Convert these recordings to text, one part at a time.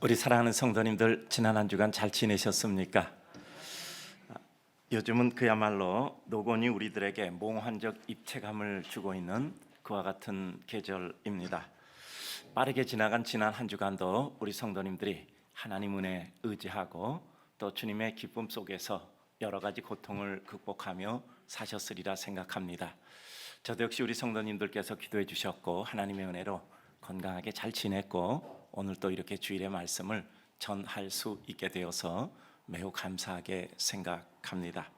우리 사랑하는 성도님들, 지난 한 주간 잘 지내셨습니까? 요즘은 그야말로 노곤이 우리들에게 몽환적 입체감을 주고 있는 그와 같은 계절입니다. 빠르게 지나간 지난 한 주간도 우리 성도님들이 하나님 은혜에 의지하고 또 주님의 기쁨 속에서 여러 가지 고통을 극복하며 사셨으리라 생각합니다. 저도 역시 우리 성도님들께서 기도해 주셨고 하나님의 은혜로 건강하게 잘 지냈고 오늘 또 이렇게 주일의 말씀을 전할 수 있게 되어서 매우 감사하게 생각합니다.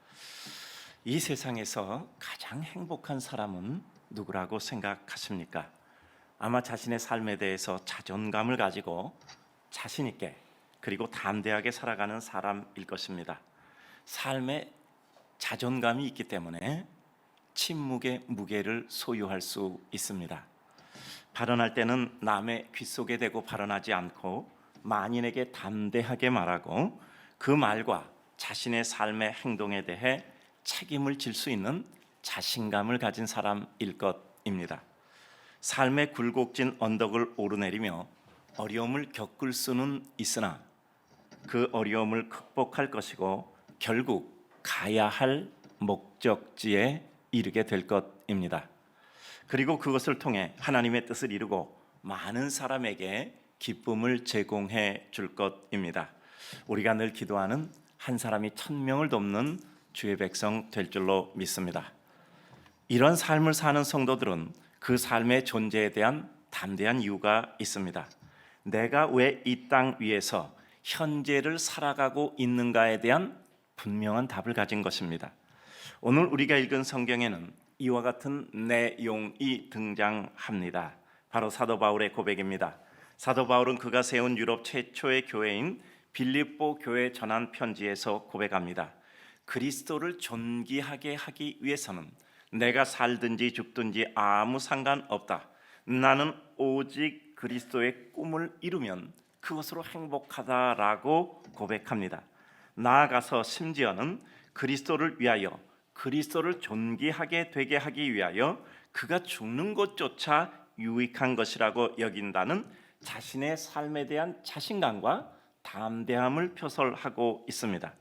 이 세상에서 가장 행복한 사람은 누구라고 생각하십니까? 아마 자신의 삶에 대해서 자존감을 가지고 자신 있게 그리고 담대하게 살아가는 사람일 것입니다. 삶에 자존감이 있기 때문에 침묵의 무게를 소유할 수 있습니다. 발언할 때는 남의 귓속에 대고 발언하지 않고 만인에게 담대하게 말하고 그 말과 자신의 삶의 행동에 대해 책임을 질 수 있는 자신감을 가진 사람일 것입니다. 삶의 굴곡진 언덕을 오르내리며 어려움을 겪을 수는 있으나 그 어려움을 극복할 것이고 결국 가야 할 목적지에 이르게 될 것입니다. 그리고 그것을 통해 하나님의 뜻을 이루고 많은 사람에게 기쁨을 제공해 줄 것입니다. 우리가 늘 기도하는 한 사람이 1000명을 돕는 주의 백성 될 줄로 믿습니다. 이런 삶을 사는 성도들은 그 삶의 존재에 대한 담대한 이유가 있습니다. 내가 왜 이 땅 위에서 현재를 살아가고 있는가에 대한 분명한 답을 가진 것입니다. 오늘 우리가 읽은 성경에는 이와 같은 내용이 등장합니다. 바로 사도 바울의 고백입니다. 사도 바울은 그가 세운 유럽 최초의 교회인 빌립보 교회에 전한 편지에서 고백합니다. 그리스도를 존귀하게 하기 위해서는 내가 살든지 죽든지 아무 상관없다. 나는 오직 그리스도의 꿈을 이루면 그것으로 행복하다라고 고백합니다. 나아가서 심지어는 그리스도를 위하여 그리스도를 존귀하게 되게 하기 위하여 그가 죽는 것조차 유익한 것이라고 여긴다는 자신의 삶에 대한 자신감과 담대함을 표설하고 있습니다.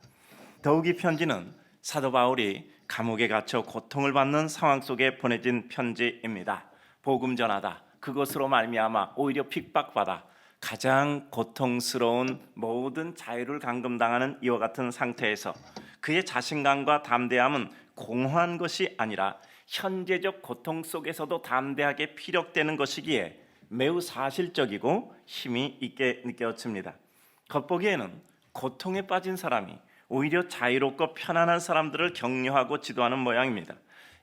더욱 이 편지는 사도 바울이 감옥에 갇혀 고통을 받는 상황 속에 보내진 편지입니다. 복음 전하다, 그것으로 말미암아 오히려 핍박받아 가장 고통스러운 모든 자유를 감금당하는 이와 같은 상태에서 그의 자신감과 담대함은 공허한 것이 아니라 현재적 고통 속에서도 담대하게 피력되는 것이기에 매우 사실적이고 힘이 있게 느껴집니다. 겉보기에는 고통에 빠진 사람이 오히려 자유롭고 편안한 사람들을 격려하고 지도하는 모양입니다.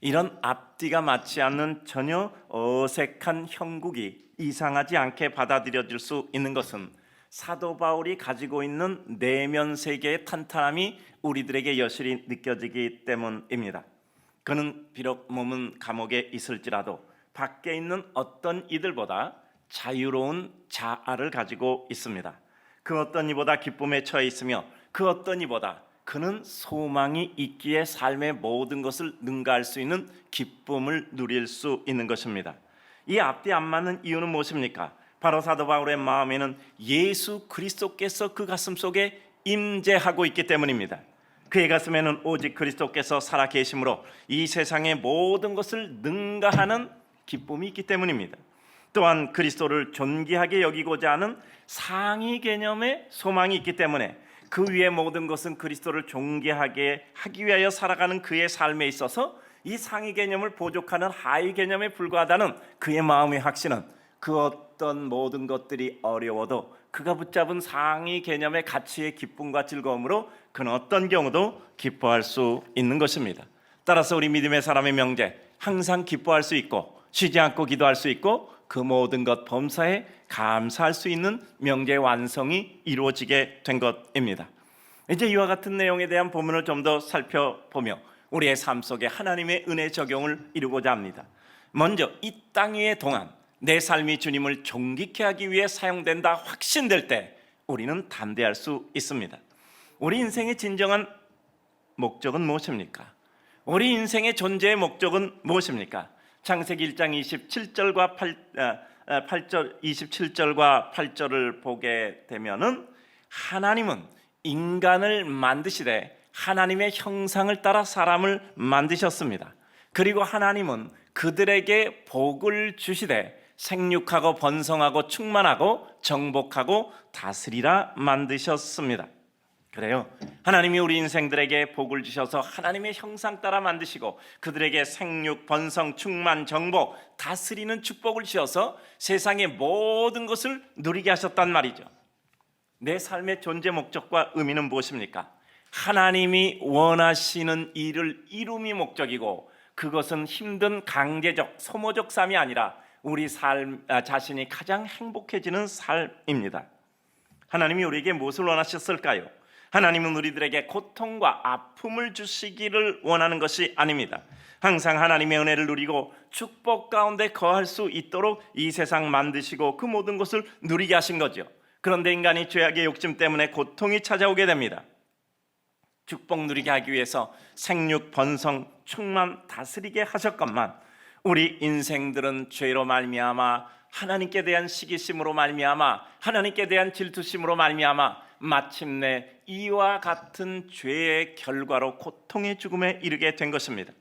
이런 앞뒤가 맞지 않는 전혀 어색한 형국이 이상하지 않게 받아들여질 수 있는 것은 사도 바울이 가지고 있는 내면 세계의 탄탄함이 우리들에게 여실히 느껴지기 때문입니다. 그는 비록 몸은 감옥에 있을지라도 밖에 있는 어떤 이들보다 자유로운 자아를 가지고 있습니다. 그 어떤 이보다 기쁨에 처해 있으며 그 어떤 이보다 그는 소망이 있기에 삶의 모든 것을 능가할 수 있는 기쁨을 누릴 수 있는 것입니다. 이 앞뒤 안 맞는 이유는 무엇입니까? 바로 사도 바울의 마음에는 예수 그리스도께서 그 가슴 속에 임재하고 있기 때문입니다. 그의 가슴에는 오직 그리스도께서 살아 계심으로 이 세상의 모든 것을 능가하는 기쁨이 있기 때문입니다. 또한 그리스도를 존귀하게 여기고자 하는 상위 개념의 소망이 있기 때문에 그 위의 모든 것은 그리스도를 존귀하게 하기 위하여 살아가는 그의 삶에 있어서 이 상위 개념을 보족하는 하위 개념에 불과하다는 그의 마음의 확신은 그 어떤 모든 것들이 어려워도 그가 붙잡은 상위 개념의 가치의 기쁨과 즐거움으로 그는 어떤 경우도 기뻐할 수 있는 것입니다. 따라서 우리 믿음의 사람의 명제, 항상 기뻐할 수 있고 쉬지 않고 기도할 수 있고 그 모든 것 범사에 감사할 수 있는 명제의 완성이 이루어지게 된 것입니다. 이제 이와 같은 내용에 대한 본문을 좀 더 살펴보며 우리의 삶 속에 하나님의 은혜 적용을 이루고자 합니다. 먼저 이 땅 위의 동안 내 삶이 주님을 존귀케 하기 위해 사용된다 확신될 때 우리는 담대할 수 있습니다. 우리 인생의 진정한 목적은 무엇입니까? 우리 인생의 존재의 목적은 무엇입니까? 창세기 1장 27절과 8절 27절과 8절을 보게 되면은 하나님은 인간을 만드시되 하나님의 형상을 따라 사람을 만드셨습니다. 그리고 하나님은 그들에게 복을 주시되 생육하고 번성하고 충만하고 정복하고 다스리라 만드셨습니다. 그래요. 하나님이 우리 인생들에게 복을 주셔서 하나님의 형상 따라 만드시고 그들에게 생육, 번성, 충만, 정복, 다스리는 축복을 주셔서 세상의 모든 것을 누리게 하셨단 말이죠. 내 삶의 존재 목적과 의미는 무엇입니까? 하나님이 원하시는 일을 이룸이 목적이고 그것은 힘든 강제적 소모적 삶이 아니라 우리 삶 자신이 가장 행복해지는 삶입니다. 하나님이 우리에게 무엇을 원하셨을까요? 하나님은 우리들에게 고통과 아픔을 주시기를 원하는 것이 아닙니다. 항상 하나님의 은혜를 누리고 축복 가운데 거할 수 있도록 이 세상 만드시고 그 모든 것을 누리게 하신 거죠. 그런데 인간이 죄악의 욕심 때문에 고통이 찾아오게 됩니다. 축복 누리게 하기 위해서 생육, 번성, 충만, 다스리게 하셨건만 우리 인생들은 죄로 말미암아 하나님께 대한 시기심으로 말미암아 하나님께 대한 질투심으로 말미암아 마침내 이와 같은 죄의 결과로 고통의 죽음에 이르게 된 것입니다.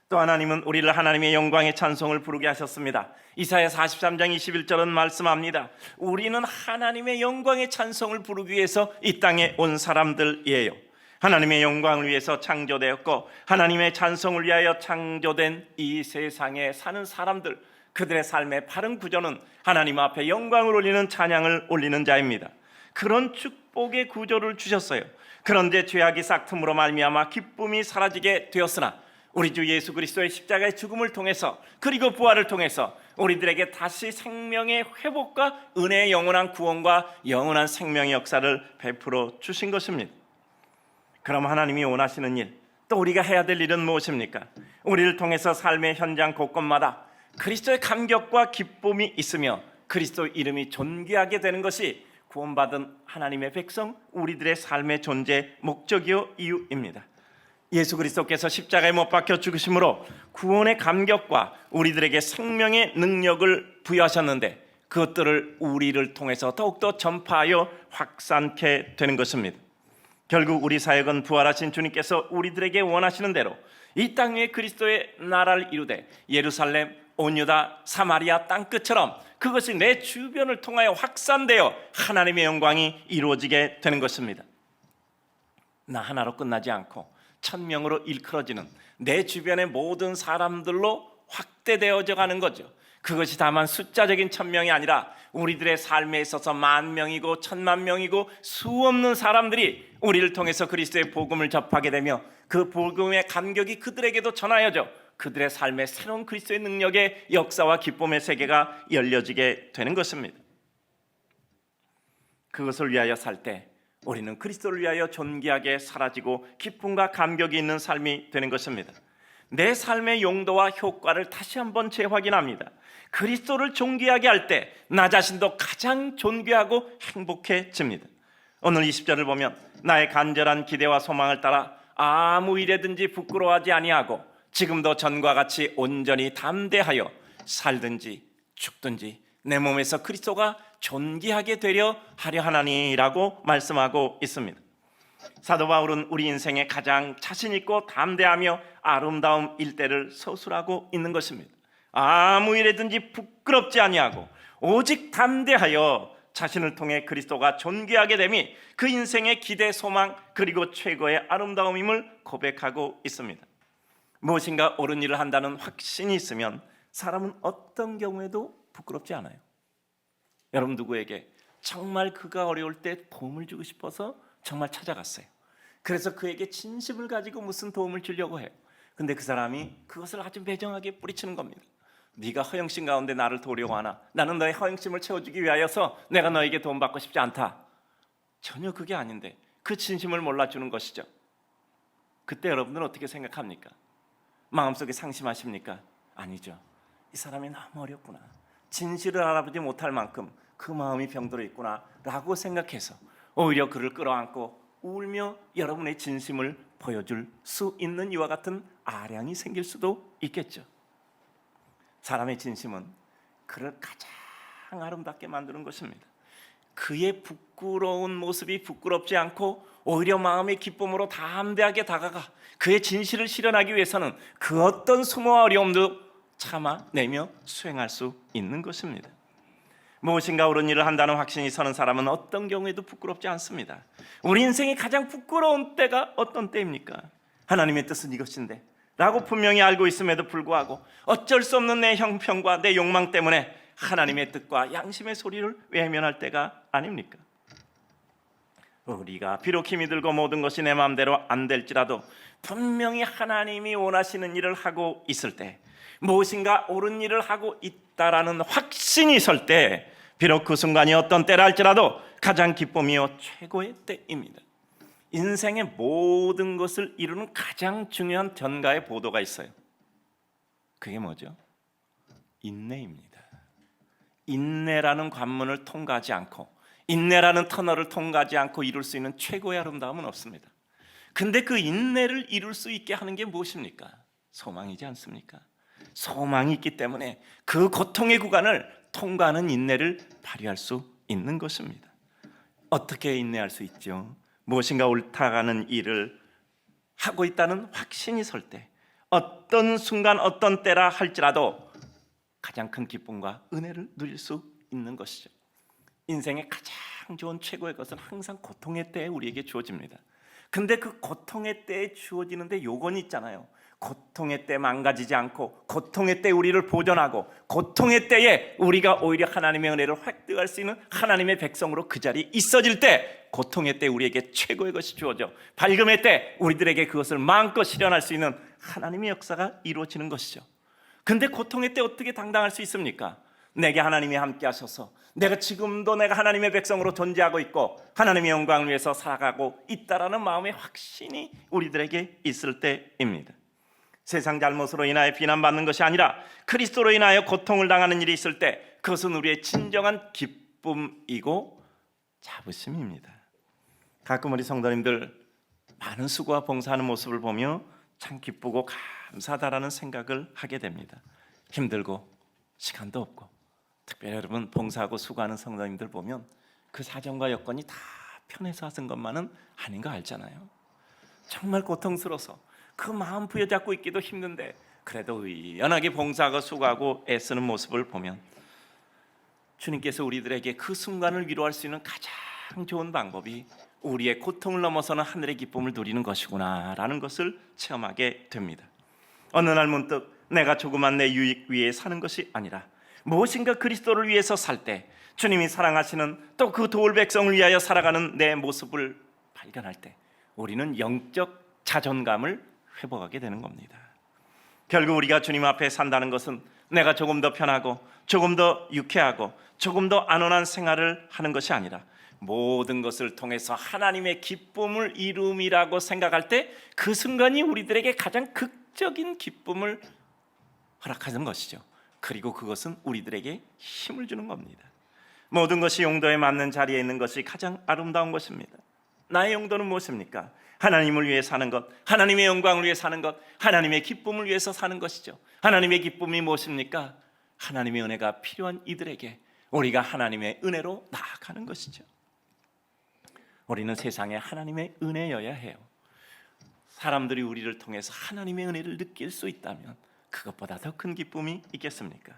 또 하나님은 우리를 하나님의 영광의 찬송을 부르게 하셨습니다. 이사야 43장 21절은 말씀합니다. 우리는 하나님의 영광의 찬송을 부르기 위해서 이 땅에 온 사람들이에요. 하나님의 영광을 위해서 창조되었고 하나님의 찬송을 위하여 창조된 이 세상에 사는 사람들, 그들의 삶의 바른 구조는 하나님 앞에 영광을 올리는 찬양을 올리는 자입니다. 그런 축복의 구조를 주셨어요. 그런데 죄악이 싹틈으로 말미암아 기쁨이 사라지게 되었으나 우리 주 예수 그리스도의 십자가의 죽음을 통해서 그리고 부활을 통해서 우리들에게 다시 생명의 회복과 은혜의 영원한 구원과 영원한 생명의 역사를 베풀어 주신 것입니다. 그럼 하나님이 원하시는 일, 또 우리가 해야 될 일은 무엇입니까? 우리를 통해서 삶의 현장 곳곳마다 그리스도의 감격과 기쁨이 있으며 그리스도 이름이 존귀하게 되는 것이 구원받은 하나님의 백성, 우리들의 삶의 존재 목적이요 이유입니다. 예수 그리스도께서 십자가에 못 박혀 죽으심으로 구원의 감격과 우리들에게 생명의 능력을 부여하셨는데 그것들을 우리를 통해서 더욱더 전파하여 확산케 되는 것입니다. 결국 우리 사역은 부활하신 주님께서 우리들에게 원하시는 대로 이 땅 위에 그리스도의 나라를 이루되 예루살렘, 온 유다, 사마리아 땅끝처럼 그것이 내 주변을 통하여 확산되어 하나님의 영광이 이루어지게 되는 것입니다. 나 하나로 끝나지 않고 1000명으로 일컬어지는 내 주변의 모든 사람들로 확대되어져 가는 거죠. 그것이 다만 숫자적인 1000명이 아니라 우리들의 삶에 있어서 10,000명이고 10,000,000명이고 수없는 사람들이 우리를 통해서 그리스도의 복음을 접하게 되며 그 복음의 감격이 그들에게도 전하여져 그들의 삶에 새로운 그리스도의 능력의 역사와 기쁨의 세계가 열려지게 되는 것입니다. 그것을 위하여 살 때 우리는 그리스도를 위하여 존귀하게 사라지고 기쁨과 감격이 있는 삶이 되는 것입니다. 내 삶의 용도와 효과를 다시 한번 재확인합니다. 그리스도를 존귀하게 할 때 나 자신도 가장 존귀하고 행복해집니다. 오늘 20절을 보면 나의 간절한 기대와 소망을 따라 아무 일에든지 부끄러워하지 아니하고 지금도 전과 같이 온전히 담대하여 살든지 죽든지 내 몸에서 그리스도가 존귀하게 되려 하려 하나니라고 말씀하고 있습니다. 사도 바울은 우리 인생에 가장 자신 있고 담대하며 아름다운 일대를 서술하고 있는 것입니다. 아무 일에든지 부끄럽지 아니하고 오직 담대하여 자신을 통해 그리스도가 존귀하게 됨이 그 인생의 기대, 소망 그리고 최고의 아름다움임을 고백하고 있습니다. 무엇인가 옳은 일을 한다는 확신이 있으면 사람은 어떤 경우에도 부끄럽지 않아요. 여러분 누구에게 정말 그가 어려울 때 도움을 주고 싶어서 정말 찾아갔어요. 그래서 그에게 진심을 가지고 무슨 도움을 주려고 해요. 근데 그 사람이 그것을 아주 매정하게 뿌리치는 겁니다. 네가 허영심 가운데 나를 도우려고 하나? 나는 너의 허영심을 채워주기 위하여서 내가 너에게 도움받고 싶지 않다. 전혀 그게 아닌데 그 진심을 몰라주는 것이죠. 그때 여러분들은 어떻게 생각합니까? 마음속에 상심하십니까? 아니죠. 이 사람이 너무 어렵구나, 진실을 알아보지 못할 만큼 그 마음이 병들어 있구나 라고 생각해서 오히려 그를 끌어안고 울며 여러분의 진심을 보여줄 수 있는 이와 같은 아량이 생길 수도 있겠죠. 사람의 진심은 그를 가장 아름답게 만드는 것입니다. 그의 부끄러운 모습이 부끄럽지 않고 오히려 마음의 기쁨으로 담대하게 다가가 그의 진실을 실현하기 위해서는 그 어떤 수모와 어려움도 참아내며 수행할 수 있는 것입니다. 무엇인가 옳은 일을 한다는 확신이 서는 사람은 어떤 경우에도 부끄럽지 않습니다. 우리 인생의 가장 부끄러운 때가 어떤 때입니까? 하나님의 뜻은 이것인데 라고 분명히 알고 있음에도 불구하고 어쩔 수 없는 내 형편과 내 욕망 때문에 하나님의 뜻과 양심의 소리를 외면할 때가 아닙니까? 우리가 비록 힘이 들고 모든 것이 내 마음대로 안 될지라도 분명히 하나님이 원하시는 일을 하고 있을 때, 무엇인가 옳은 일을 하고 있다라는 확신이 설 때, 비록 그 순간이 어떤 때라 할지라도 가장 기쁨이요 최고의 때입니다. 인생의 모든 것을 이루는 가장 중요한 전가의 보도가 있어요. 그게 뭐죠? 인내입니다. 인내라는 관문을 통과하지 않고, 인내라는 터널을 통과하지 않고 이룰 수 있는 최고의 아름다움은 없습니다. 근데 그 인내를 이룰 수 있게 하는 게 무엇입니까? 소망이지 않습니까? 소망이 있기 때문에 그 고통의 구간을 통과하는 인내를 발휘할 수 있는 것입니다. 어떻게 인내할 수 있죠? 무엇인가 옳다가는 일을 하고 있다는 확신이 설 때, 어떤 순간 어떤 때라 할지라도 가장 큰 기쁨과 은혜를 누릴 수 있는 것이죠. 인생의 가장 좋은 최고의 것은 항상 고통의 때에 우리에게 주어집니다. 근데 그 고통의 때에 주어지는데 요건이 있잖아요. 고통의 때 망가지지 않고, 고통의 때 우리를 보존하고, 고통의 때에 우리가 오히려 하나님의 은혜를 획득할 수 있는 하나님의 백성으로 그 자리에 있어질 때, 고통의 때 우리에게 최고의 것이 주어져 밝음의 때 우리들에게 그것을 마음껏 실현할 수 있는 하나님의 역사가 이루어지는 것이죠. 근데 고통의 때 어떻게 당당할 수 있습니까? 내게 하나님이 함께 하셔서 지금도 내가 하나님의 백성으로 존재하고 있고 하나님의 영광을 위해서 살아가고 있다라는 마음의 확신이 우리들에게 있을 때입니다. 세상 잘못으로 인하여 비난받는 것이 아니라 그리스도로 인하여 고통을 당하는 일이 있을 때 그것은 우리의 진정한 기쁨이고 자부심입니다. 가끔 우리 성도님들 많은 수고와 봉사하는 모습을 보며 참 기쁘고 감사하다라는 생각을 하게 됩니다. 힘들고 시간도 없고, 특별히 여러분 봉사하고 수고하는 성도님들 보면 그 사정과 여건이 다 편해서 하신 것만은 아닌 거 알잖아요. 정말 고통스러워서 그 마음 부여잡고 있기도 힘든데 그래도 의연하게 봉사하고 수고하고 애쓰는 모습을 보면 주님께서 우리들에게 그 순간을 위로할 수 있는 가장 좋은 방법이 우리의 고통을 넘어서는 하늘의 기쁨을 누리는 것이구나 라는 것을 체험하게 됩니다. 어느 날 문득 내가 조그만 내 유익 위해 사는 것이 아니라 무엇인가 그리스도를 위해서 살 때, 주님이 사랑하시는 또 그 도울 백성을 위하여 살아가는 내 모습을 발견할 때 우리는 영적 자존감을 회복하게 되는 겁니다. 결국 우리가 주님 앞에 산다는 것은 내가 조금 더 편하고 조금 더 유쾌하고 조금 더 안온한 생활을 하는 것이 아니라 모든 것을 통해서 하나님의 기쁨을 이룸이라고 생각할 때 그 순간이 우리들에게 가장 극적인 기쁨을 허락하는 것이죠. 그리고 그것은 우리들에게 힘을 주는 겁니다. 모든 것이 용도에 맞는 자리에 있는 것이 가장 아름다운 것입니다. 나의 용도는 무엇입니까? 하나님을 위해 사는 것, 하나님의 영광을 위해 사는 것, 하나님의 기쁨을 위해서 사는 것이죠. 하나님의 기쁨이 무엇입니까? 하나님의 은혜가 필요한 이들에게 우리가 하나님의 은혜로 나아가는 것이죠. 우리는 세상에 하나님의 은혜여야 해요. 사람들이 우리를 통해서 하나님의 은혜를 느낄 수 있다면 그것보다 더 큰 기쁨이 있겠습니까?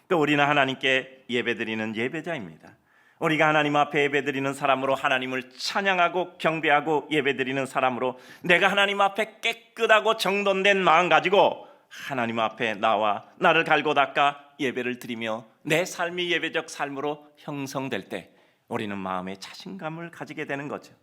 또 우리는 하나님께 예배드리는 예배자입니다. 우리가 하나님 앞에 예배드리는 사람으로, 하나님을 찬양하고 경배하고 예배드리는 사람으로 내가 하나님 앞에 깨끗하고 정돈된 마음 가지고 하나님 앞에 나와 나를 갈고 닦아 예배를 드리며 내 삶이 예배적 삶으로 형성될 때 우리는 마음의 자신감을 가지게 되는 거죠.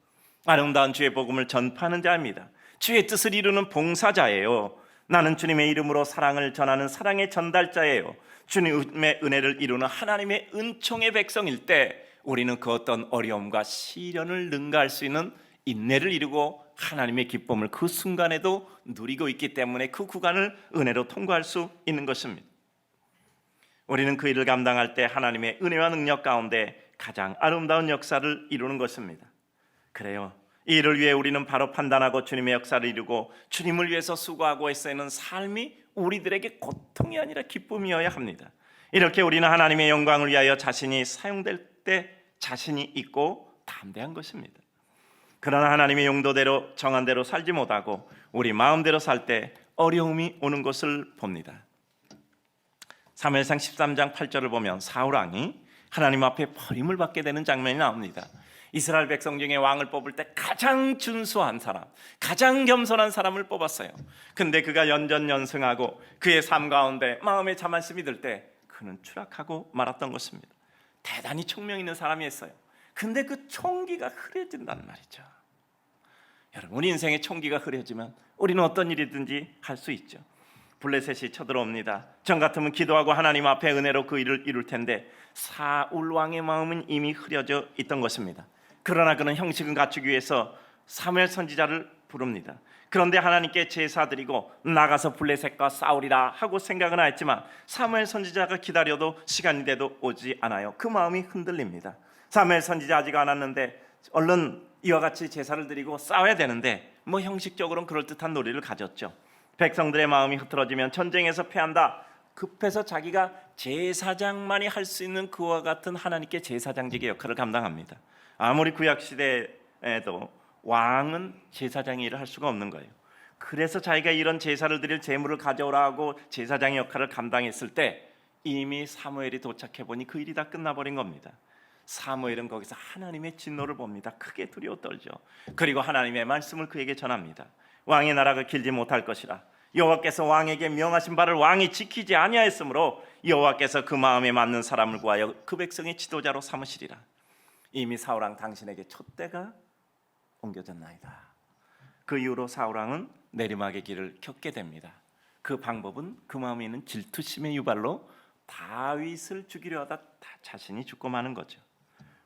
아름다운 주의 복음을 전파하는 자입니다. 주의 뜻을 이루는 봉사자예요. 나는 주님의 이름으로 사랑을 전하는 사랑의 전달자예요. 주님의 은혜를 이루는 하나님의 은총의 백성일 때 우리는 그 어떤 어려움과 시련을 능가할 수 있는 인내를 이루고 하나님의 기쁨을 그 순간에도 누리고 있기 때문에 그 구간을 은혜로 통과할 수 있는 것입니다. 우리는 그 일을 감당할 때 하나님의 은혜와 능력 가운데 가장 아름다운 역사를 이루는 것입니다. 그래요, 이 일을 위해 우리는 바로 판단하고 주님의 역사를 이루고 주님을 위해서 수고하고 애쓰는 삶이 우리들에게 고통이 아니라 기쁨이어야 합니다. 이렇게 우리는 하나님의 영광을 위하여 자신이 사용될 때 자신이 있고 담대한 것입니다. 그러나 하나님의 용도대로 정한 대로 살지 못하고 우리 마음대로 살 때 어려움이 오는 것을 봅니다. 사무엘상 13장 8절을 보면 사울 왕이 하나님 앞에 버림을 받게 되는 장면이 나옵니다. 이스라엘 백성 중에 왕을 뽑을 때 가장 준수한 사람, 가장 겸손한 사람을 뽑았어요. 근데 그가 연전연승하고 그의 삶 가운데 마음의 자만심이 들 때 그는 추락하고 말았던 것입니다. 대단히 총명 있는 사람이었어요. 근데 그 총기가 흐려진단 말이죠. 여러분, 우리 인생의 총기가 흐려지면 우리는 어떤 일이든지 할 수 있죠. 블레셋이 쳐들어옵니다. 전 같으면 기도하고 하나님 앞에 은혜로 그 일을 이룰 텐데 사울 왕의 마음은 이미 흐려져 있던 것입니다. 그러나 그는 형식은 갖추기 위해서 사무엘 선지자를 부릅니다. 그런데 하나님께 제사드리고 나가서 블레셋과 싸우리라 하고 생각은 했지만 사무엘 선지자가 기다려도 시간이 돼도 오지 않아요. 그 마음이 흔들립니다. 사무엘 선지자 아직 안 왔는데 얼른 이와 같이 제사를 드리고 싸워야 되는데 뭐 형식적으로는 그럴듯한 논리를 가졌죠. 백성들의 마음이 흐트러지면 전쟁에서 패한다. 급해서 자기가 제사장만이 할 수 있는 그와 같은 하나님께 제사장직의 역할을 감당합니다. 아무리 구약시대에도 왕은 제사장의 일을 할 수가 없는 거예요. 그래서 자기가 이런 제사를 드릴 제물을 가져오라 하고 제사장의 역할을 감당했을 때 이미 사무엘이 도착해 보니 그 일이 다 끝나버린 겁니다. 사무엘은 거기서 하나님의 진노를 봅니다. 크게 두려워 떨죠. 그리고 하나님의 말씀을 그에게 전합니다. 왕의 나라가 길지 못할 것이라. 여호와께서 왕에게 명하신 바를 왕이 지키지 아니하였으므로 여호와께서 그 마음에 맞는 사람을 구하여 그 백성의 지도자로 삼으시리라. 이미 사울왕 당신에게 촛대가 옮겨졌나이다. 그 이후로 사울왕은 내리막의 길을 걷게 됩니다. 그 방법은 그 마음에 있는 질투심의 유발로 다윗을 죽이려 하다 자신이 죽고 마는 거죠.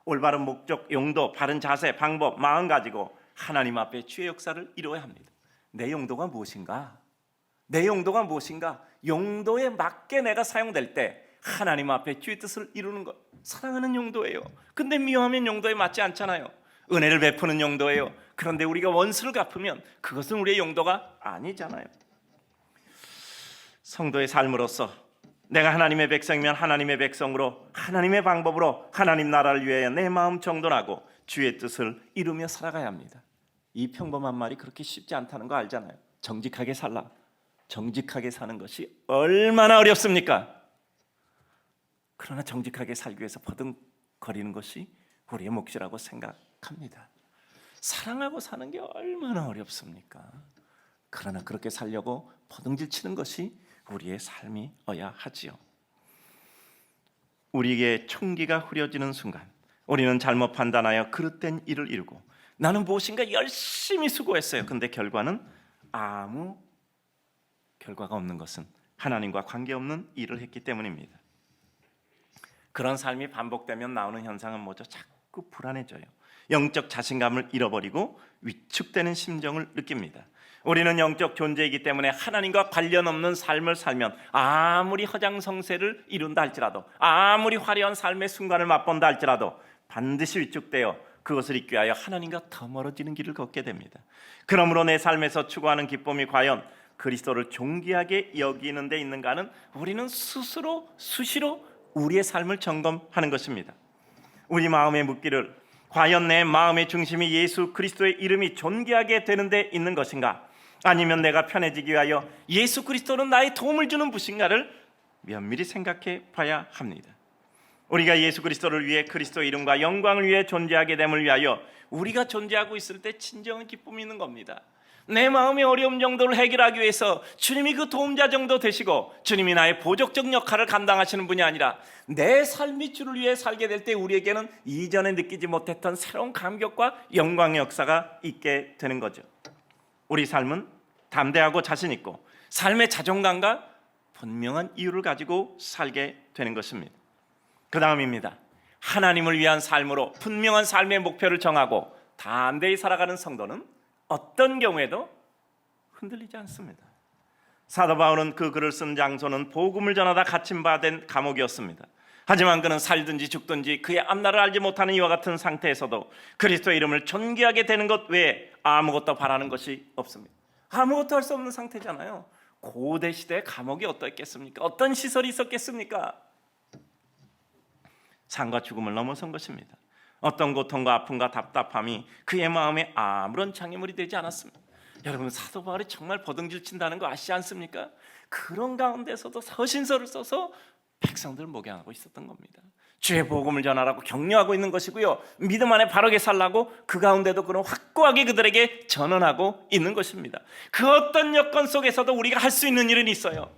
올바른 목적, 용도, 바른 자세, 방법, 마음 가지고 하나님 앞에 주의 역사를 이루어야 합니다. 내 용도가 무엇인가? 내 용도가 무엇인가? 용도에 맞게 내가 사용될 때 하나님 앞에 주의 뜻을 이루는 것, 사랑하는 용도예요. 근데 미워하면 용도에 맞지 않잖아요. 은혜를 베푸는 용도예요. 그런데 우리가 원수를 갚으면 그것은 우리의 용도가 아니잖아요. 성도의 삶으로서 내가 하나님의 백성이면 하나님의 백성으로, 하나님의 방법으로 하나님 나라를 위하여 내 마음 정돈하고 주의 뜻을 이루며 살아가야 합니다. 이 평범한 말이 그렇게 쉽지 않다는 거 알잖아요. 정직하게 살라. 정직하게 사는 것이 얼마나 어렵습니까? 그러나 정직하게 살기 위해서 버둥거리는 것이 우리의 몫이라고 생각합니다. 사랑하고 사는 게 얼마나 어렵습니까? 그러나 그렇게 살려고 버둥질 치는 것이 우리의 삶이어야 하지요. 우리의 총기가 흐려지는 순간 우리는 잘못 판단하여 그릇된 일을 이루고 나는 무엇인가 열심히 수고했어요. 근데 결과는 아무 결과가 없는 것은 하나님과 관계없는 일을 했기 때문입니다. 그런 삶이 반복되면 나오는 현상은 뭐죠? 자꾸 불안해져요. 영적 자신감을 잃어버리고 위축되는 심정을 느낍니다. 우리는 영적 존재이기 때문에 하나님과 관련 없는 삶을 살면 아무리 허장성세를 이룬다 할지라도, 아무리 화려한 삶의 순간을 맛본다 할지라도 반드시 위축되어 그것을 잊기 위하여 하나님과 더 멀어지는 길을 걷게 됩니다. 그러므로 내 삶에서 추구하는 기쁨이 과연 그리스도를 존귀하게 여기는 데 있는가는 우리는 스스로 수시로 우리의 삶을 점검하는 것입니다. 우리 마음에 묻기를, 과연 내 마음의 중심이 예수 그리스도의 이름이 존귀하게 되는 데 있는 것인가? 아니면 내가 편해지기 위하여 예수 그리스도는 나의 도움을 주는 분인가를 면밀히 생각해 봐야 합니다. 우리가 예수 그리스도를 위해 그리스도의 이름과 영광을 위해 존재하게 됨을 위하여 우리가 존재하고 있을 때 진정한 기쁨이 있는 겁니다. 내 마음의 어려움 정도를 해결하기 위해서 주님이 그 도움자 정도 되시고 주님이 나의 보적적 역할을 감당하시는 분이 아니라 내 삶이 주를 위해 살게 될 때 우리에게는 이전에 느끼지 못했던 새로운 감격과 영광의 역사가 있게 되는 거죠. 우리 삶은 담대하고 자신 있고 삶의 자존감과 분명한 이유를 가지고 살게 되는 것입니다. 그 다음입니다. 하나님을 위한 삶으로 분명한 삶의 목표를 정하고 담대히 살아가는 성도는 어떤 경우에도 흔들리지 않습니다. 사도 바울은 그 글을 쓴 장소는 복음을 전하다 갇힌 바 된 감옥이었습니다. 하지만 그는 살든지 죽든지 그의 앞날을 알지 못하는 이와 같은 상태에서도 그리스도의 이름을 존귀하게 되는 것 외에 아무것도 바라는 것이 없습니다. 아무것도 할 수 없는 상태잖아요. 고대 시대의 감옥이 어떠했겠습니까? 어떤 시설이 있었겠습니까? 삶과 죽음을 넘어선 것입니다. 어떤 고통과 아픔과 답답함이 그의 마음에 아무런 장애물이 되지 않았습니다. 여러분, 사도 바울이 정말 버둥질 친다는 거 아시지 않습니까? 그런 가운데서도 서신서를 써서 백성들을 목양하고 있었던 겁니다. 주의 복음을 전하라고 격려하고 있는 것이고요, 믿음 안에 바르게 살라고 그 가운데도 그런 확고하게 그들에게 전언하고 있는 것입니다. 그 어떤 여건 속에서도 우리가 할 수 있는 일은 있어요.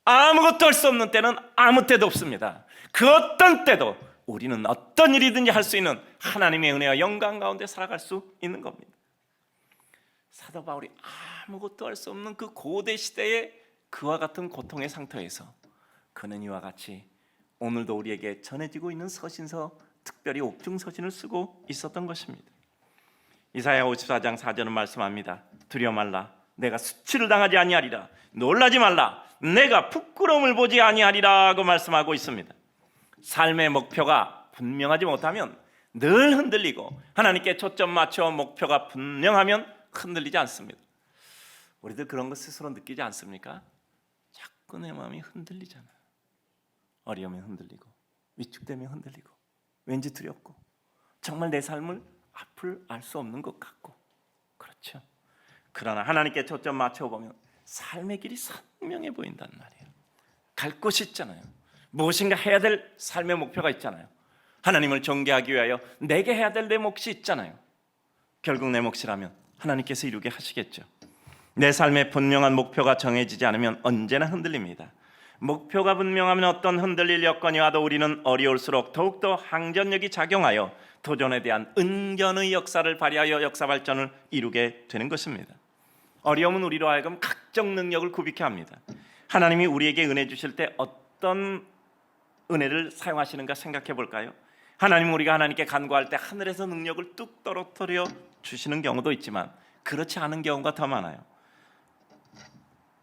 아무것도 할 수 없는 때는 아무 때도 없습니다. 그 어떤 때도 우리는 어떤 일이든지 할 수 있는 하나님의 은혜와 영광 가운데 살아갈 수 있는 겁니다. 사도 바울이 아무것도 할 수 없는 그 고대 시대에 그와 같은 고통의 상태에서 그는 이와 같이 오늘도 우리에게 전해지고 있는 서신서, 특별히 옥중서신을 쓰고 있었던 것입니다. 이사야 54장 4절은 말씀합니다. 두려워 말라, 내가 수치를 당하지 아니하리라. 놀라지 말라, 내가 부끄러움을 보지 아니하리라고 말씀하고 있습니다. 삶의 목표가 분명하지 못하면 늘 흔들리고, 하나님께 초점 맞춰 목표가 분명하면 흔들리지 않습니다. 우리들 그런 거 스스로 느끼지 않습니까? 자꾸 내 마음이 흔들리잖아. 어려우면 흔들리고, 위축되면 흔들리고, 왠지 두렵고, 정말 내 삶을 앞을 알 수 없는 것 같고, 그렇죠. 그러나 하나님께 초점 맞춰보면 삶의 길이 선명해 보인단 말이에요. 갈 곳이 있잖아요. 무엇인가 해야 될 삶의 목표가 있잖아요. 하나님을 존귀하기 위하여 내게 해야 될 내 몫이 있잖아요. 결국 내 몫이라면 하나님께서 이루게 하시겠죠. 내 삶의 분명한 목표가 정해지지 않으면 언제나 흔들립니다. 목표가 분명하면 어떤 흔들릴 여건이 와도 우리는 어려울수록 더욱더 항전력이 작용하여 도전에 대한 은견의 역사를 발휘하여 역사 발전을 이루게 되는 것입니다. 어려움은 우리로 하여금 각종 능력을 구비케 합니다. 하나님이 우리에게 은혜 주실 때 어떤 은혜를 사용하시는가 생각해 볼까요? 하나님은 우리가 하나님께 간구할 때 하늘에서 능력을 뚝 떨어뜨려 주시는 경우도 있지만 그렇지 않은 경우가 더 많아요.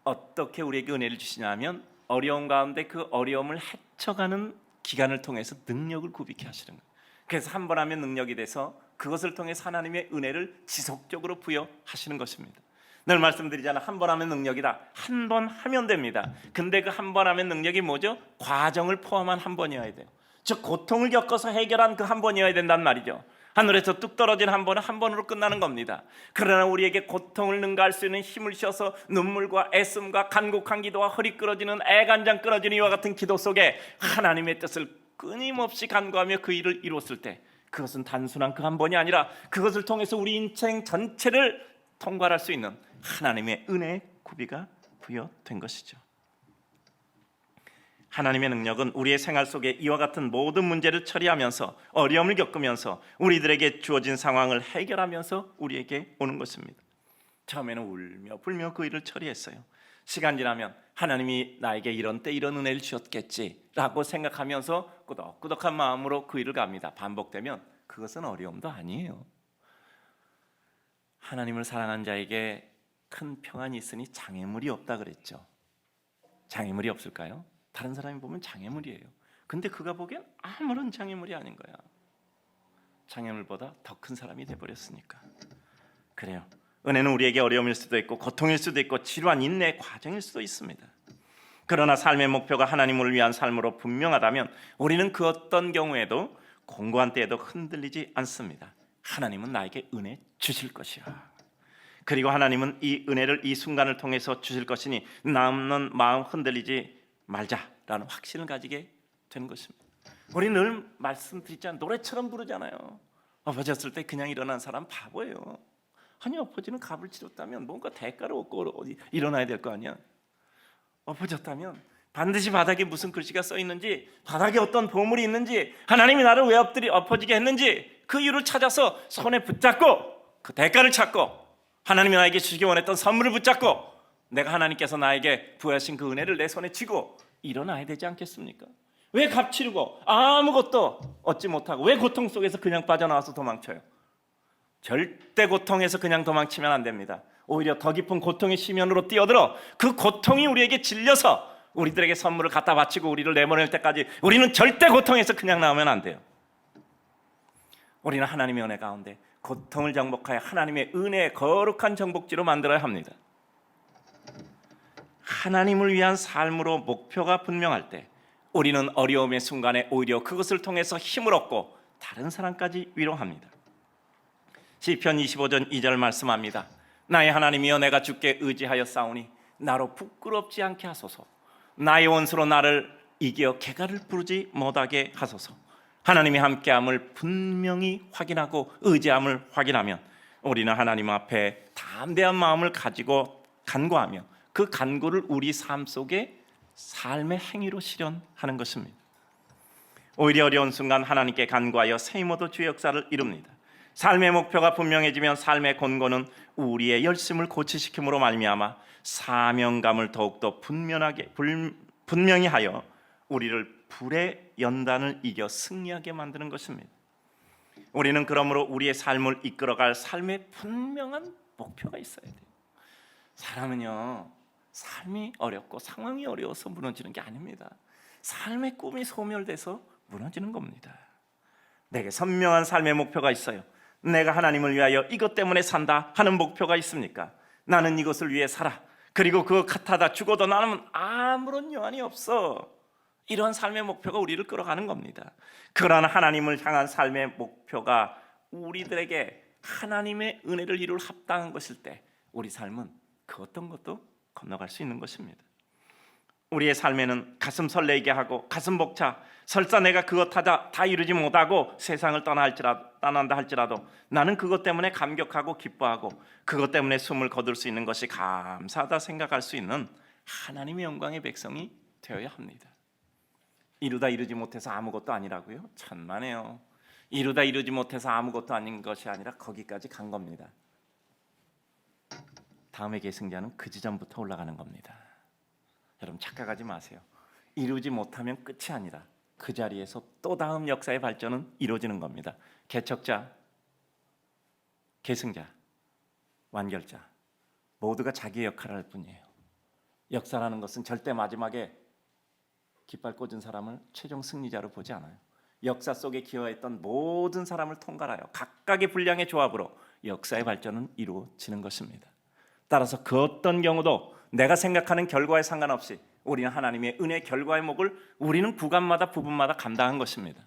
어떻게 우리에게 은혜를 주시냐면 어려움 가운데 그 어려움을 헤쳐가는 기간을 통해서 능력을 구비케 하시는 거예요. 그래서 한 번 하면 능력이 돼서 그것을 통해서 하나님의 은혜를 지속적으로 부여하시는 것입니다. 늘 말씀드리잖아요. 한 번 하면 능력이다. 한 번 하면 됩니다. 근데 그 한 번 하면 능력이 뭐죠? 과정을 포함한 한 번이어야 돼요. 즉 고통을 겪어서 해결한 그 한 번이어야 된단 말이죠. 하늘에서 뚝 떨어진 한 번은 한 번으로 끝나는 겁니다. 그러나 우리에게 고통을 능가할 수 있는 힘을 주셔서 눈물과 애씀과 간곡한 기도와 허리 끌어지는 애간장 끌어지는 이와 같은 기도 속에 하나님의 뜻을 끊임없이 간구하며 그 일을 이뤘을 때 그것은 단순한 그 한 번이 아니라 그것을 통해서 우리 인생 전체를 통과할 수 있는 하나님의 은혜의 구비가 부여된 것이죠. 하나님의 능력은 우리의 생활 속에 이와 같은 모든 문제를 처리하면서 어려움을 겪으면서 우리들에게 주어진 상황을 해결하면서 우리에게 오는 것입니다. 처음에는 울며 불며 그 일을 처리했어요. 시간 지나면 하나님이 나에게 이런 때 이런 은혜를 주었겠지라고 생각하면서 꾸덕꾸덕한 마음으로 그 일을 갑니다. 반복되면 그것은 어려움도 아니에요. 하나님을 사랑한 자에게 큰 평안이 있으니 장애물이 없다 그랬죠. 장애물이 없을까요? 다른 사람이 보면 장애물이에요. 근데 그가 보기엔 아무런 장애물이 아닌 거야. 장애물보다 더 큰 사람이 돼버렸으니까. 그래요. 은혜는 우리에게 어려움일 수도 있고 고통일 수도 있고 지루한 인내의 과정일 수도 있습니다. 그러나 삶의 목표가 하나님을 위한 삶으로 분명하다면 우리는 그 어떤 경우에도 공고한 때에도 흔들리지 않습니다. 하나님은 나에게 은혜 주실 것이야. 그리고 하나님은 이 은혜를 이 순간을 통해서 주실 것이니 남는 마음 흔들리지 말자라는 확신을 가지게 되는 것입니다. 우리 늘 말씀드리잖아요. 노래처럼 부르잖아요. 엎어졌을 때 그냥 일어난 사람 바보예요. 아니 엎어지는 값을 치렀다면 뭔가 대가를 얻고 어디 일어나야 될 거 아니야. 엎어졌다면 반드시 바닥에 무슨 글씨가 써 있는지, 바닥에 어떤 보물이 있는지, 하나님이 나를 왜 엎어지게 했는지 그 이유를 찾아서 손에 붙잡고 그 대가를 찾고 하나님이 나에게 주시기 원했던 선물을 붙잡고 내가 하나님께서 나에게 부여하신 그 은혜를 내 손에 쥐고 일어나야 되지 않겠습니까? 왜 값치르고 아무것도 얻지 못하고 왜 고통 속에서 그냥 빠져나와서 도망쳐요? 절대 고통에서 그냥 도망치면 안 됩니다. 오히려 더 깊은 고통의 심연으로 뛰어들어 그 고통이 우리에게 질려서 우리들에게 선물을 갖다 바치고 우리를 내보낼 때까지 우리는 절대 고통에서 그냥 나오면 안 돼요. 우리는 하나님의 은혜 가운데 고통을 정복하여 하나님의 은혜의 거룩한 정복지로 만들어야 합니다. 하나님을 위한 삶으로 목표가 분명할 때 우리는 어려움의 순간에 오히려 그것을 통해서 힘을 얻고 다른 사람까지 위로합니다. 시편 25전 2절 말씀합니다. 나의 하나님이여, 내가 주께 의지하여 싸우니 나로 부끄럽지 않게 하소서. 나의 원수로 나를 이겨 개가를 부르지 못하게 하소서. 하나님이 함께함을 분명히 확인하고 의지함을 확인하면 우리는 하나님 앞에 담대한 마음을 가지고 간구하며 그 간구를 우리 삶 속에 삶의 행위로 실현하는 것입니다. 오히려 어려운 순간 하나님께 간구하여 새 힘으로 주의 역사를 이룹니다. 삶의 목표가 분명해지면 삶의 권고는 우리의 열심을 고취시킴으로 말미암아 사명감을 더욱더 분명히 하여 우리를 불의 연단을 이겨 승리하게 만드는 것입니다. 우리는 그러므로 우리의 삶을 이끌어갈 삶의 분명한 목표가 있어야 돼요. 사람은요, 삶이 어렵고 상황이 어려워서 무너지는 게 아닙니다. 삶의 꿈이 소멸돼서 무너지는 겁니다. 내게 선명한 삶의 목표가 있어요. 내가 하나님을 위하여 이것 때문에 산다 하는 목표가 있습니까? 나는 이것을 위해 살아. 그리고 그거 같아다 죽어도 나는 아무런 여한이 없어. 이런 삶의 목표가 우리를 끌어가는 겁니다. 그러나 하나님을 향한 삶의 목표가 우리들에게 하나님의 은혜를 이룰 합당한 것일 때 우리 삶은 그 어떤 것도 건너갈 수 있는 것입니다. 우리의 삶에는 가슴 설레게 하고 가슴 벅차 설사 내가 그것 다 이루지 못하고 세상을 떠난다 할지라도 나는 그것 때문에 감격하고 기뻐하고 그것 때문에 숨을 거둘 수 있는 것이 감사하다 생각할 수 있는 하나님의 영광의 백성이 되어야 합니다. 이루지 못해서 아무것도 아니라고요? 천만에요. 이루지 못해서 아무것도 아닌 것이 아니라 거기까지 간 겁니다. 다음의 계승자는 그 지점부터 올라가는 겁니다. 여러분 착각하지 마세요. 이루지 못하면 끝이 아니라 그 자리에서 또 다음 역사의 발전은 이루어지는 겁니다. 개척자, 계승자, 완결자 모두가 자기의 역할을 할 뿐이에요. 역사라는 것은 절대 마지막에 깃발 꽂은 사람을 최종 승리자로 보지 않아요. 역사 속에 기여했던 모든 사람을 통괄하여 각각의 분량의 조합으로 역사의 발전은 이루어지는 것입니다. 따라서 그 어떤 경우도 내가 생각하는 결과에 상관없이 우리는 하나님의 은혜의 결과의 몫을 우리는 구간마다 부분마다 감당한 것입니다.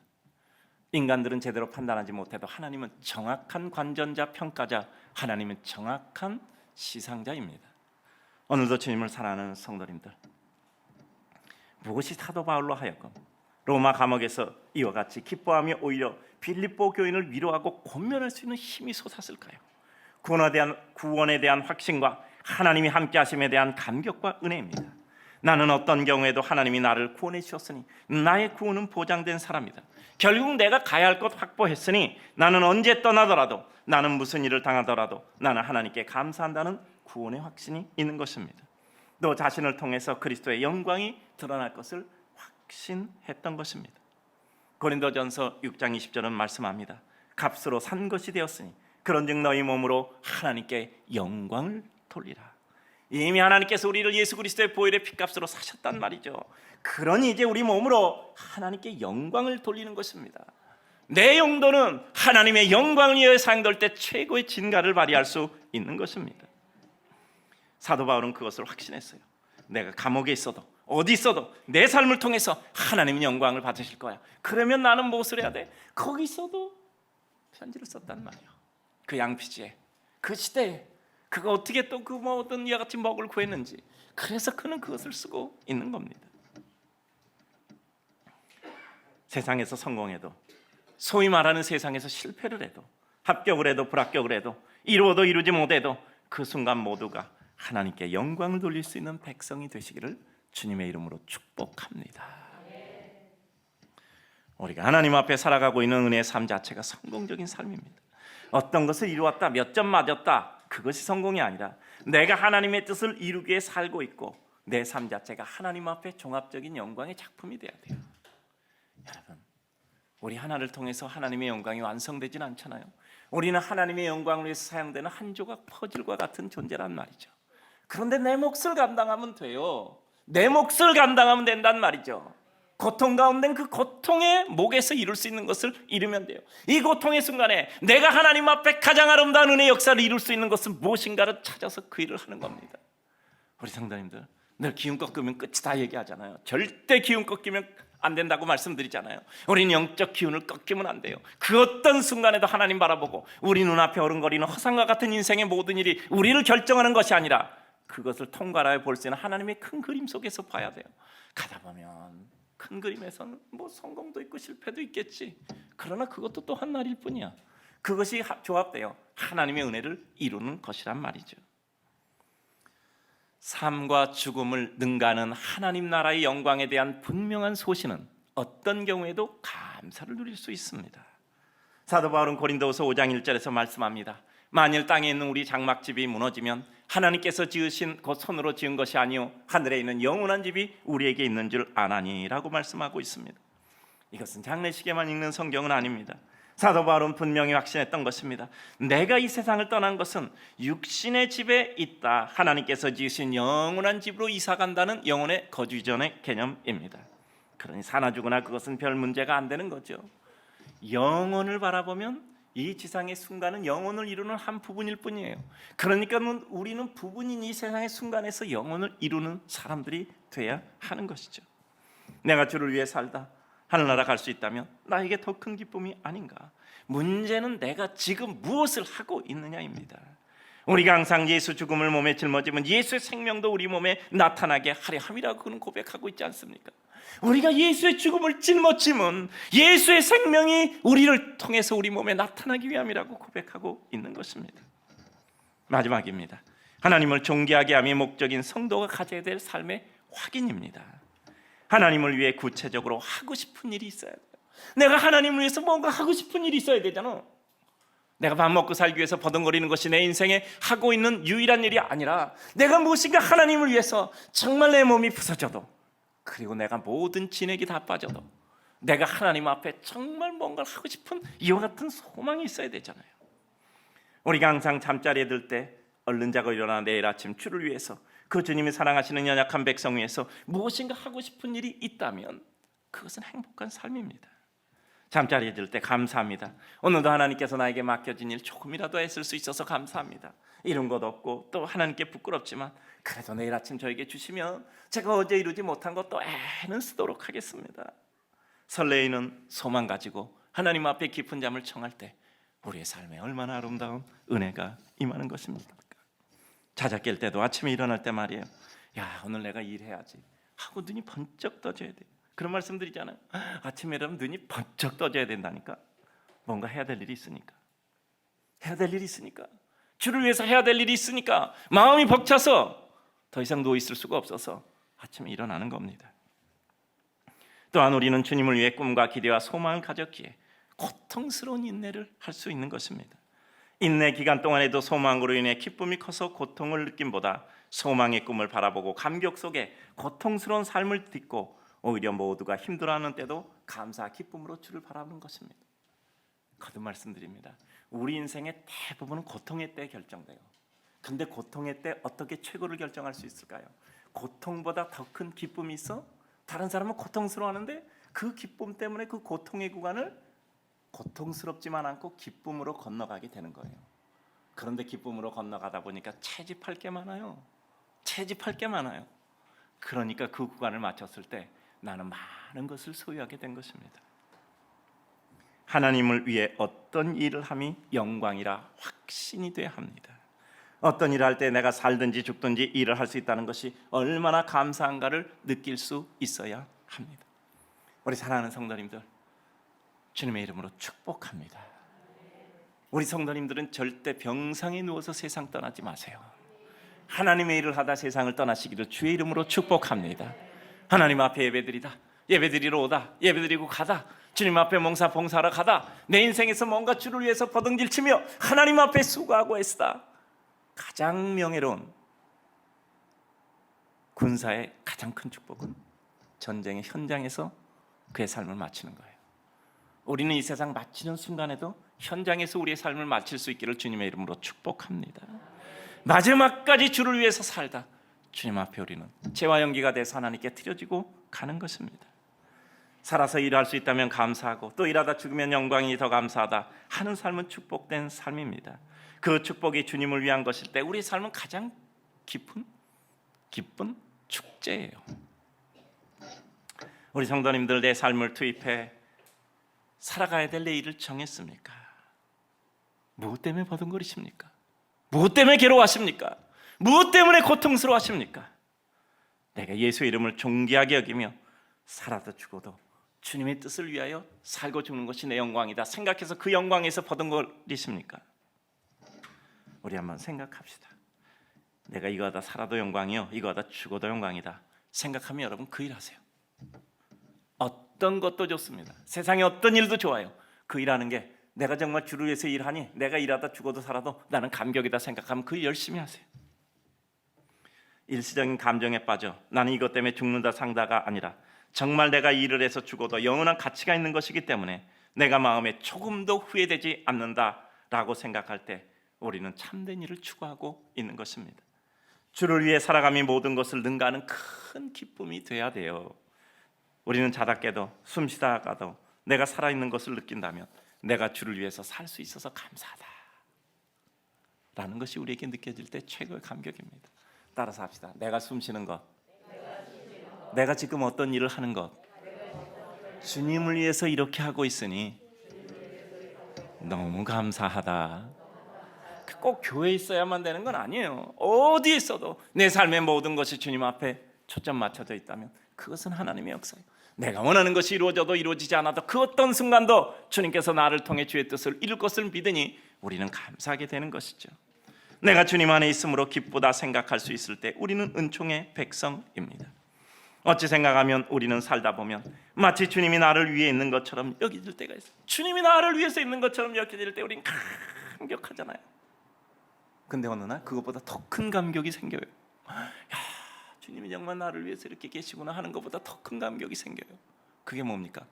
인간들은 제대로 판단하지 못해도 하나님은 정확한 관전자, 평가자, 하나님은 정확한 시상자입니다. 오늘도 주님을 사랑하는 성도님들, 무엇이 사도 바울로 하여금 로마 감옥에서 이와 같이 기뻐하며 오히려 빌립보 교인을 위로하고 권면할 수 있는 힘이 솟았을까요? 구원에 대한 확신과 하나님이 함께 하심에 대한 감격과 은혜입니다. 나는 어떤 경우에도 하나님이 나를 구원해 주셨으니 나의 구원은 보장된 사람이다. 결국 내가 가야 할 것 확보했으니 나는 언제 떠나더라도 나는 무슨 일을 당하더라도 나는 하나님께 감사한다는 구원의 확신이 있는 것입니다. 너 자신을 통해서 그리스도의 영광이 드러날 것을 확신했던 것입니다. 고린도전서 6장 20절은 말씀합니다. 값으로 산 것이 되었으니 그런즉 너희 몸으로 하나님께 영광을 돌리라. 이미 하나님께서 우리를 예수 그리스도의 보혈의 피값으로 사셨단 말이죠. 그러니 이제 우리 몸으로 하나님께 영광을 돌리는 것입니다. 내 용도는 하나님의 영광을 위해 사용될 때 최고의 진가를 발휘할 수 있는 것입니다. 사도 바울은 그것을 확신했어요. 내가 감옥에 있어도 어디 있어도 내 삶을 통해서 하나님은 영광을 받으실 거야. 그러면 나는 무엇을 해야 돼? 거기 있어도 편지를 썼단 말이에요. 그 양피지에, 그 시대에 그가 어떻게 또 그 모든 이와 같이 먹을 구했는지, 그래서 그는 그것을 쓰고 있는 겁니다. 세상에서 성공해도, 소위 말하는 세상에서 실패를 해도, 합격을 해도 불합격을 해도, 이루어도 이루지 못해도 그 순간 모두가 하나님께 영광을 돌릴 수 있는 백성이 되시기를 주님의 이름으로 축복합니다. 우리가 하나님 앞에 살아가고 있는 은혜의 삶 자체가 성공적인 삶입니다. 어떤 것을 이루었다, 몇 점 맞았다, 그것이 성공이 아니라 내가 하나님의 뜻을 이루기 위해 살고 있고 내 삶 자체가 하나님 앞에 종합적인 영광의 작품이 돼야 돼요. 여러분, 우리 하나를 통해서 하나님의 영광이 완성되진 않잖아요. 우리는 하나님의 영광을 위해서 사용되는 한 조각 퍼즐과 같은 존재란 말이죠. 그런데 내 몫을 감당하면 돼요. 내 몫을 감당하면 된단 말이죠. 고통 가운데 그 고통의 목에서 이룰 수 있는 것을 이루면 돼요. 이 고통의 순간에 내가 하나님 앞에 가장 아름다운 은혜의 역사를 이룰 수 있는 것은 무엇인가를 찾아서 그 일을 하는 겁니다. 우리 성도님들, 늘 기운 꺾으면 끝이다 얘기하잖아요. 절대 기운 꺾이면 안 된다고 말씀드리잖아요. 우리는 영적 기운을 꺾이면 안 돼요. 그 어떤 순간에도 하나님 바라보고 우리 눈앞에 어른거리는 허상과 같은 인생의 모든 일이 우리를 결정하는 것이 아니라 그것을 통과하여 볼 수 있는 하나님의 큰 그림 속에서 봐야 돼요. 가다 보면 큰 그림에서는 뭐 성공도 있고 실패도 있겠지. 그러나 그것도 또 한 날일 뿐이야. 그것이 조합되어 하나님의 은혜를 이루는 것이란 말이죠. 삶과 죽음을 능가하는 하나님 나라의 영광에 대한 분명한 소신은 어떤 경우에도 감사를 누릴 수 있습니다. 사도 바울은 고린도후서 5장 1절에서 말씀합니다. 만일 땅에 있는 우리 장막집이 무너지면 하나님께서 지으신 그 손으로 지은 것이 아니요 하늘에 있는 영원한 집이 우리에게 있는 줄 아나니라고 말씀하고 있습니다. 이것은 장례식에만 읽는 성경은 아닙니다. 사도 바울은 분명히 확신했던 것입니다. 내가 이 세상을 떠난 것은 육신의 집에 있다. 하나님께서 지으신 영원한 집으로 이사간다는 영혼의 거주 이전의 개념입니다. 그러니 사나 죽으나 그것은 별 문제가 안 되는 거죠. 영혼을 바라보면 이 지상의 순간은 영혼을 이루는 한 부분일 뿐이에요. 그러니까 우리는 부분인 이 세상의 순간에서 영혼을 이루는 사람들이 돼야 하는 것이죠. 내가 주를 위해 살다 하늘나라 갈 수 있다면 나에게 더 큰 기쁨이 아닌가. 문제는 내가 지금 무엇을 하고 있느냐입니다. 우리가 항상 예수 죽음을 몸에 짊어지면 예수의 생명도 우리 몸에 나타나게 하려 함이라고 그는 고백하고 있지 않습니까? 우리가 예수의 죽음을 짊어지면 예수의 생명이 우리를 통해서 우리 몸에 나타나기 위함이라고 고백하고 있는 것입니다. 마지막입니다. 하나님을 존귀하게 함이 목적인 성도가 가져야 될 삶의 확인입니다. 하나님을 위해 구체적으로 하고 싶은 일이 있어야 돼요. 내가 하나님을 위해서 뭔가 하고 싶은 일이 있어야 되잖아. 내가 밥 먹고 살기 위해서 버둥거리는 것이 내 인생에 하고 있는 유일한 일이 아니라 내가 무엇인가 하나님을 위해서 정말 내 몸이 부서져도, 그리고 내가 모든 진액이 다 빠져도 내가 하나님 앞에 정말 뭔가를 하고 싶은 이와 같은 소망이 있어야 되잖아요. 우리가 항상 잠자리에 들 때 얼른 자고 일어나 내일 아침 주를 위해서, 그 주님이 사랑하시는 연약한 백성 위해서 무엇인가 하고 싶은 일이 있다면 그것은 행복한 삶입니다. 잠자리에 들 때 감사합니다. 오늘도 하나님께서 나에게 맡겨진 일 조금이라도 애쓸 수 있어서 감사합니다. 이룬 것 없고 또 하나님께 부끄럽지만 그래도 내일 아침 저에게 주시면 제가 어제 이루지 못한 것도 애는 쓰도록 하겠습니다. 설레이는 소망 가지고 하나님 앞에 깊은 잠을 청할 때 우리의 삶에 얼마나 아름다운 은혜가 임하는 것입니까? 자자 깰 때도 아침에 일어날 때 말이에요. 야, 오늘 내가 일해야지 하고 눈이 번쩍 떠져야 돼요. 그런 말씀 드리잖아요. 아침에 일어나면 눈이 번쩍 떠져야 된다니까. 뭔가 해야 될 일이 있으니까. 해야 될 일이 있으니까. 주를 위해서 해야 될 일이 있으니까 마음이 벅차서 더 이상 누워 있을 수가 없어서 아침에 일어나는 겁니다. 또한 우리는 주님을 위해 꿈과 기대와 소망을 가졌기에 고통스러운 인내를 할 수 있는 것입니다. 인내 기간 동안에도 소망으로 인해 기쁨이 커서 고통을 느낌보다 소망의 꿈을 바라보고 감격 속에 고통스러운 삶을 딛고 오히려 모두가 힘들어하는 때도 감사 기쁨으로 주를 바라보는 것입니다. 거듭 말씀드립니다. 우리 인생의 대부분은 고통의 때 결정돼요. 근데 고통의 때 어떻게 최고를 결정할 수 있을까요? 고통보다 더 큰 기쁨이 있어? 다른 사람은 고통스러워하는데 그 기쁨 때문에 그 고통의 구간을 고통스럽지만 않고 기쁨으로 건너가게 되는 거예요. 그런데 기쁨으로 건너가다 보니까 채집할 게 많아요. 채집할 게 많아요. 그러니까 그 구간을 맞췄을 때 나는 많은 것을 소유하게 된 것입니다. 하나님을 위해 어떤 일을 함이 영광이라 확신이 돼야 합니다. 어떤 일을 할 때 내가 살든지 죽든지 일을 할 수 있다는 것이 얼마나 감사한가를 느낄 수 있어야 합니다. 우리 사랑하는 성도님들, 주님의 이름으로 축복합니다. 우리 성도님들은 절대 병상에 누워서 세상 떠나지 마세요. 하나님의 일을 하다 세상을 떠나시기를 주의 이름으로 축복합니다. 하나님 앞에 예배드리다, 예배드리러 오다, 예배드리고 가다, 주님 앞에 봉사하러 가다, 내 인생에서 뭔가 주를 위해서 버둥질치며 하나님 앞에 수고하고 애쓰다. 가장 명예로운 군사의 가장 큰 축복은 전쟁의 현장에서 그의 삶을 마치는 거예요. 우리는 이 세상 마치는 순간에도 현장에서 우리의 삶을 마칠 수 있기를 주님의 이름으로 축복합니다. 마지막까지 주를 위해서 살다 주님 앞에 우리는 재화 연기가 돼서 하나님께 드려지고 가는 것입니다. 살아서 일할 수 있다면 감사하고 또 일하다 죽으면 영광이 더 감사하다 하는 삶은 축복된 삶입니다. 그 축복이 주님을 위한 것일 때 우리의 삶은 가장 기쁜 축제예요. 우리 성도님들, 내 삶을 투입해 살아가야 될 내일을 정했습니까? 무엇 때문에 버둥거리십니까? 무엇 때문에 괴로워하십니까? 무엇 때문에 고통스러워하십니까? 내가 예수의 이름을 존귀하게 여기며 살아도 죽어도 주님의 뜻을 위하여 살고 죽는 것이 내 영광이다 생각해서 그 영광에서 버둥거리십니까? 우리 한번 생각합시다. 내가 이거 하다 살아도 영광이요, 이거 하다 죽어도 영광이다 생각하면 여러분 그 일 하세요. 어떤 것도 좋습니다. 세상에 어떤 일도 좋아요. 그 일하는 게 내가 정말 주를 위해서 일하니 내가 일하다 죽어도 살아도 나는 감격이다 생각하면 그 일 열심히 하세요. 일시적인 감정에 빠져 나는 이것 때문에 죽는다 상다가 아니라 정말 내가 일을 해서 죽어도 영원한 가치가 있는 것이기 때문에 내가 마음에 조금도 후회되지 않는다라고 생각할 때 우리는 참된 일을 추구하고 있는 것입니다. 주를 위해 살아감이 모든 것을 능가하는 큰 기쁨이 돼야 돼요. 우리는 자다 깨도 숨 쉬다가도 내가 살아있는 것을 느낀다면 내가 주를 위해서 살 수 있어서 감사하다 라는 것이 우리에게 느껴질 때 최고의 감격입니다. 따라서 합시다. 내가 숨 쉬는 것, 내가 지금 어떤 일을 하는 것, 주님을 위해서 이렇게 하고 있으니 너무 감사하다. 꼭 교회에 있어야만 되는 건 아니에요. 어디에 있어도 내 삶의 모든 것이 주님 앞에 초점 맞춰져 있다면 그것은 하나님의 역사예요. 내가 원하는 것이 이루어져도 이루어지지 않아도 그 어떤 순간도 주님께서 나를 통해 주의 뜻을 이룰 것을 믿으니 우리는 감사하게 되는 것이죠. 내가 주님 안에 있음으로 기쁘다 생각할 수 있을 때 우리는 은총의 백성입니다. 어찌 생각하면 우리는 살다 보면 마치 주님이 나를 위해 있는 것처럼 여겨질 때가 있어요. 주님이 나를 위해서 있는 것처럼 여겨질 때 우리는 감격하잖아요. 근데 어느 날 그것보다 더 큰 감격이 생겨요. 야, 주님이 정말 나를 위해서 이렇게 계시구나 하는 것보다 더 큰 감격이 생겨요. 그게 뭡니까?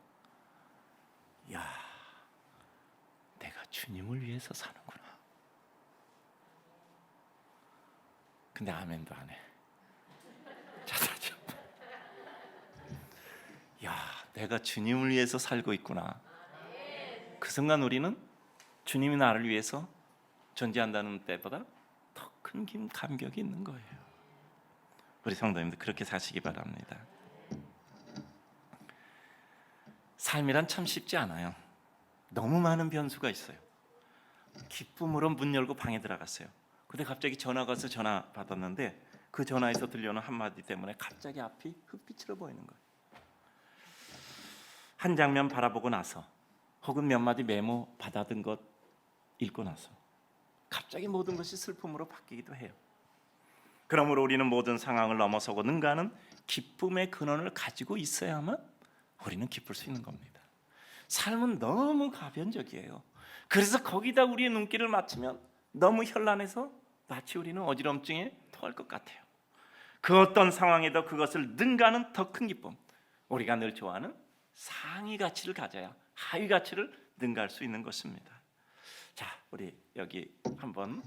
야, 내가 주님을 위해서 사는구나. 근데 아멘도 안 해. 자다죠. 야, 내가 주님을 위해서 살고 있구나. 그 순간 우리는 주님이 나를 위해서 존재한다는 때보다 더 큰 감격이 있는 거예요. 우리 성도님들 그렇게 사시기 바랍니다. 삶이란 참 쉽지 않아요. 너무 많은 변수가 있어요. 기쁨으로 문 열고 방에 들어갔어요. 근데 갑자기 전화가 와서 전화 받았는데 그 전화에서 들려오는 한마디 때문에 갑자기 앞이 흑빛으로 보이는 거예요. 한 장면 바라보고 나서 혹은 몇 마디 메모 받아든 것 읽고 나서 갑자기 모든 것이 슬픔으로 바뀌기도 해요. 그러므로 우리는 모든 상황을 넘어서고 능가하는 기쁨의 근원을 가지고 있어야만 우리는 기쁠 수 있는 겁니다. 삶은 너무 가변적이에요. 그래서 거기다 우리의 눈길을 맞추면 너무 현란해서 마치 우리는 어지럼증에 토할 것 같아요. 그 어떤 상황에도 그것을 능가하는 더 큰 기쁨, 우리가 늘 좋아하는 상위 가치를 가져야 하위 가치를 능가할 수 있는 것입니다. 자, 우리 여기 한번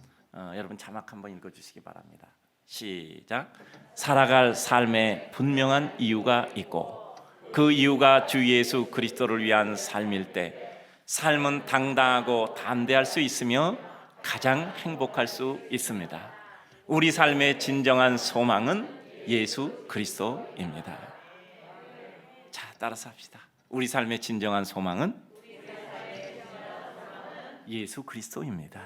여러분 자막 한번 읽어주시기 바랍니다. 시작. 살아갈 삶에 분명한 이유가 있고 그 이유가 주 예수 그리스도를 위한 삶일 때 삶은 당당하고 담대할 수 있으며 가장 행복할 수 있습니다. 우리 삶의 진정한 소망은 예수 그리스도입니다. 자, 따라서 합시다. 우리 삶의 진정한 소망은 예수 그리스도입니다.